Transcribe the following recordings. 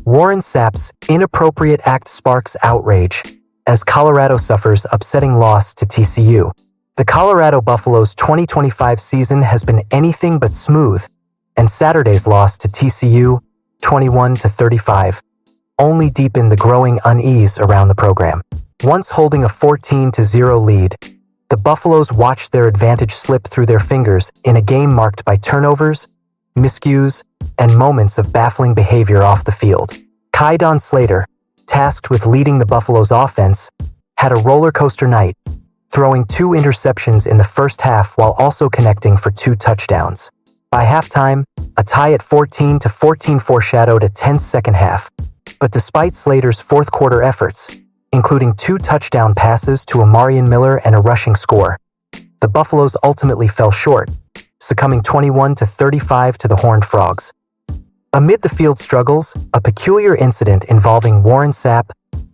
Warren Sapp's inappropriate act sparks outrage as Colorado suffers upsetting loss to TCU. The Colorado Buffaloes' 2025 season has been anything but smooth, and Saturday's loss to TCU, 21-35, only deepened the growing unease around the program. Once holding a 14-0 lead, the Buffaloes watched their advantage slip through their fingers in a game marked by turnovers, miscues, and moments of baffling behavior off the field. Don Slater, tasked with leading the Buffaloes' offense, had a roller coaster night, throwing 2 interceptions in the first half while also connecting for 2 touchdowns. By halftime, a tie at 14-14 foreshadowed a tense second half. But despite Slater's fourth-quarter efforts, including 2 touchdown passes to Amarian Miller and a rushing score, the Buffaloes ultimately fell short, succumbing 21-35 to the Horned Frogs. Amid the field struggles, a peculiar incident involving Warren Sapp,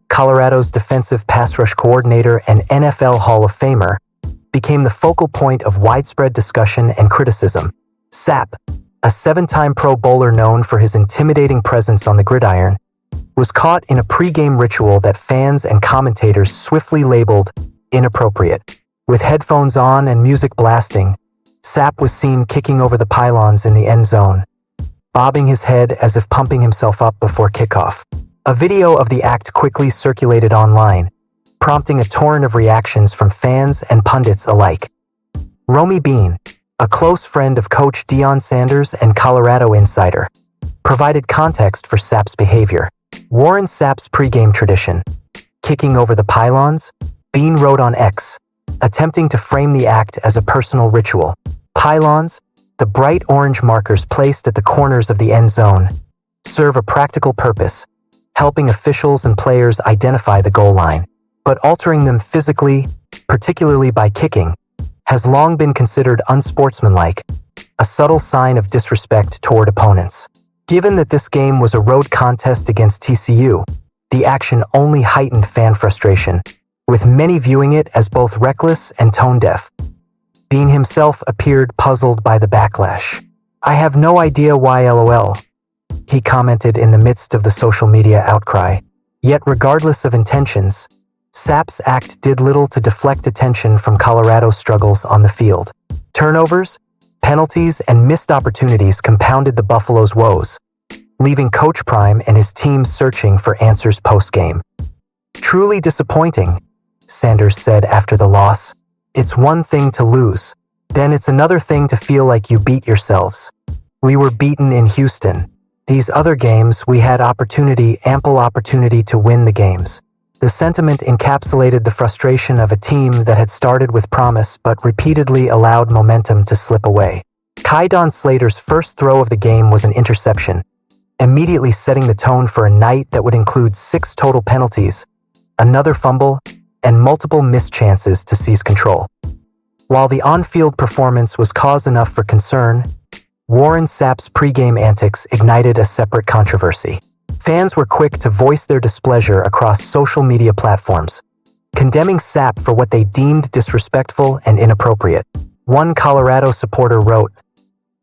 Colorado's defensive pass rush coordinator and NFL Hall of Famer, became the focal point of widespread discussion and criticism. Sapp, a 7-time Pro Bowler known for his intimidating presence on the gridiron, was caught in a pre-game ritual that fans and commentators swiftly labeled inappropriate. With headphones on and music blasting, Sapp was seen kicking over the pylons in the end zone, bobbing his head as if pumping himself up before kickoff. A video of the act quickly circulated online, prompting a torrent of reactions from fans and pundits alike. Romy Bean, a close friend of Coach Deion Sanders and Colorado insider, provided context for Sapp's behavior. Warren Sapp's pregame tradition, kicking over the pylons, Bean wrote on X, attempting to frame the act as a personal ritual. Pylons, the bright orange markers placed at the corners of the end zone, serve a practical purpose, helping officials and players identify the goal line. But altering them physically, particularly by kicking, has long been considered unsportsmanlike, a subtle sign of disrespect toward opponents. Given that this game was a road contest against TCU, the action only heightened fan frustration, with many viewing it as both reckless and tone-deaf. Bean himself appeared puzzled by the backlash. "I have no idea why LOL," he commented in the midst of the social media outcry. Yet regardless of intentions, Sapp's act did little to deflect attention from Colorado's struggles on the field. Turnovers, penalties, and missed opportunities compounded the Buffalo's woes, leaving Coach Prime and his team searching for answers post-game. "Truly disappointing," Sanders said after the loss. "It's one thing to lose. Then it's another thing to feel like you beat yourselves. We were beaten in Houston. These other games, we had ample opportunity to win the games." The sentiment encapsulated the frustration of a team that had started with promise but repeatedly allowed momentum to slip away. Don Slater's first throw of the game was an interception, immediately setting the tone for a night that would include 6 total penalties, another fumble, and multiple missed chances to seize control. While the on-field performance was cause enough for concern, Warren Sapp's pregame antics ignited a separate controversy. Fans were quick to voice their displeasure across social media platforms, condemning Sapp for what they deemed disrespectful and inappropriate. One Colorado supporter wrote,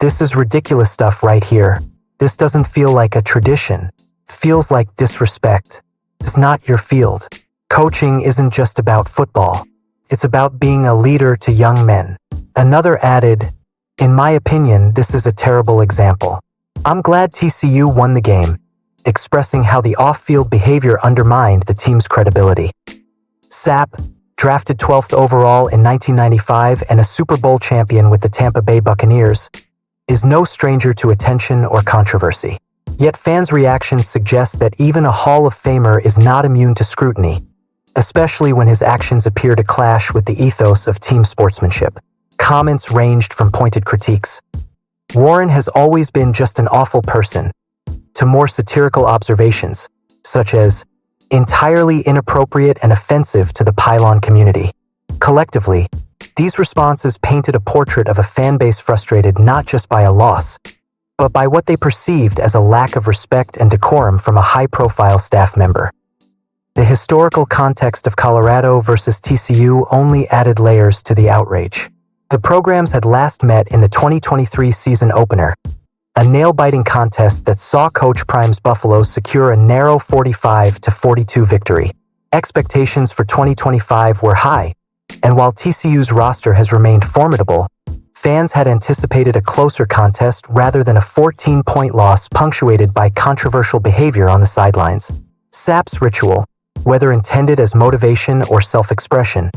"This is ridiculous stuff right here. This doesn't feel like a tradition. It feels like disrespect. It's not your field. Coaching isn't just about football. It's about being a leader to young men." Another added, "In my opinion, this is a terrible example. I'm glad TCU won the game," expressing how the off-field behavior undermined the team's credibility. Sapp, drafted 12th overall in 1995 and a Super Bowl champion with the Tampa Bay Buccaneers, is no stranger to attention or controversy. Yet fans' reactions suggest that even a Hall of Famer is not immune to scrutiny, especially when his actions appear to clash with the ethos of team sportsmanship. Comments ranged from pointed critiques, "Warren has always been just an awful person," to more satirical observations, such as, "entirely inappropriate and offensive to the pylon community." Collectively, these responses painted a portrait of a fan base frustrated not just by a loss, but by what they perceived as a lack of respect and decorum from a high-profile staff member. The historical context of Colorado versus TCU only added layers to the outrage. The programs had last met in the 2023 season opener, a nail-biting contest that saw Coach Prime's Buffaloes secure a narrow 45-42 victory. Expectations for 2025 were high, and while TCU's roster has remained formidable, fans had anticipated a closer contest rather than a 14-point loss punctuated by controversial behavior on the sidelines. Sapp's ritual, whether intended as motivation or self-expression,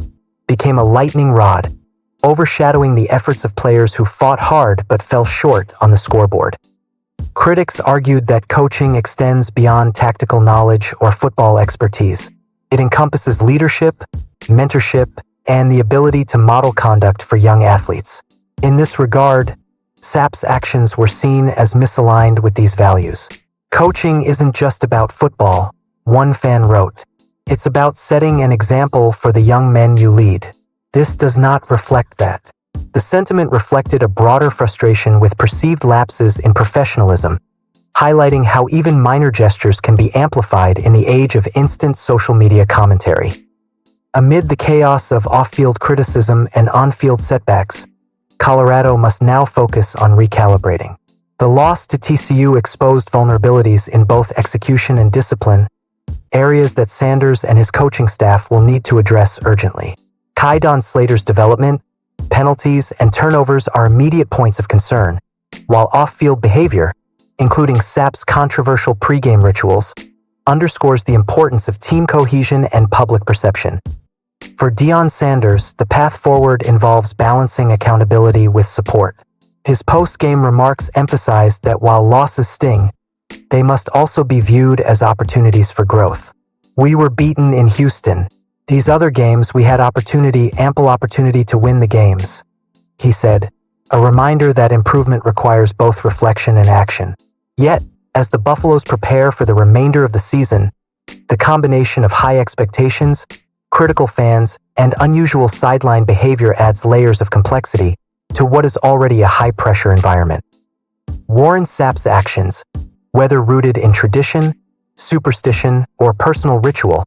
became a lightning rod, overshadowing the efforts of players who fought hard but fell short on the scoreboard. Critics argued that coaching extends beyond tactical knowledge or football expertise. It encompasses leadership, mentorship, and the ability to model conduct for young athletes. In this regard, Sapp's actions were seen as misaligned with these values. Coaching isn't just about football, one fan wrote. It's about setting an example for the young men you lead. This does not reflect that. The sentiment reflected a broader frustration with perceived lapses in professionalism, highlighting how even minor gestures can be amplified in the age of instant social media commentary. Amid the chaos of off-field criticism and on-field setbacks, Colorado must now focus on recalibrating. The loss to TCU exposed vulnerabilities in both execution and discipline, areas that Sanders and his coaching staff will need to address urgently. Kydon Slater's development, penalties, and turnovers are immediate points of concern, while off-field behavior, including Sapp's controversial pregame rituals, underscores the importance of team cohesion and public perception. For Deion Sanders, the path forward involves balancing accountability with support. His post-game remarks emphasized that while losses sting, they must also be viewed as opportunities for growth. "We were beaten in Houston. These other games we had ample opportunity to win the games," he said, a reminder that improvement requires both reflection and action. Yet, as the Buffaloes prepare for the remainder of the season, the combination of high expectations, critical fans, and unusual sideline behavior adds layers of complexity to what is already a high-pressure environment. Warren Sapp's actions, whether rooted in tradition, superstition, or personal ritual,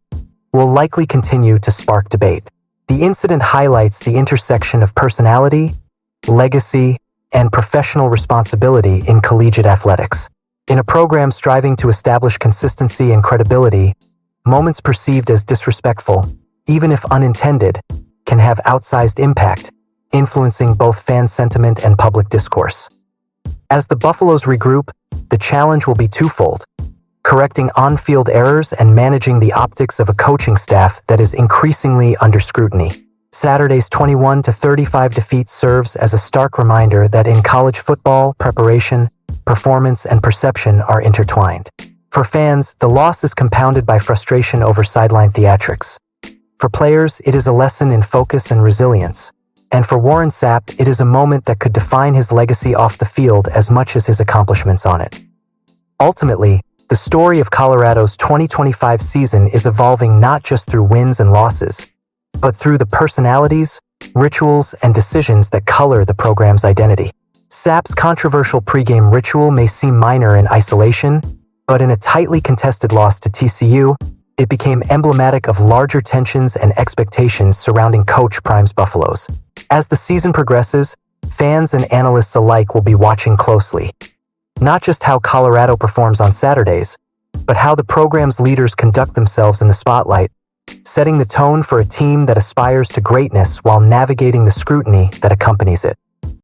will likely continue to spark debate. The incident highlights the intersection of personality, legacy, and professional responsibility in collegiate athletics. In a program striving to establish consistency and credibility, moments perceived as disrespectful, even if unintended, can have outsized impact, influencing both fan sentiment and public discourse. As the Buffaloes regroup, the challenge will be twofold: correcting on-field errors and managing the optics of a coaching staff that is increasingly under scrutiny. Saturday's 21-35 defeat serves as a stark reminder that in college football, preparation, performance, and perception are intertwined. For fans, the loss is compounded by frustration over sideline theatrics. For players, it is a lesson in focus and resilience. And for Warren Sapp, it is a moment that could define his legacy off the field as much as his accomplishments on it. Ultimately, the story of Colorado's 2025 season is evolving not just through wins and losses, but through the personalities, rituals, and decisions that color the program's identity. Sapp's controversial pregame ritual may seem minor in isolation, but in a tightly contested loss to TCU, it became emblematic of larger tensions and expectations surrounding Coach Prime's Buffaloes. As the season progresses, fans and analysts alike will be watching closely. Not just how Colorado performs on Saturdays, but how the program's leaders conduct themselves in the spotlight, setting the tone for a team that aspires to greatness while navigating the scrutiny that accompanies it.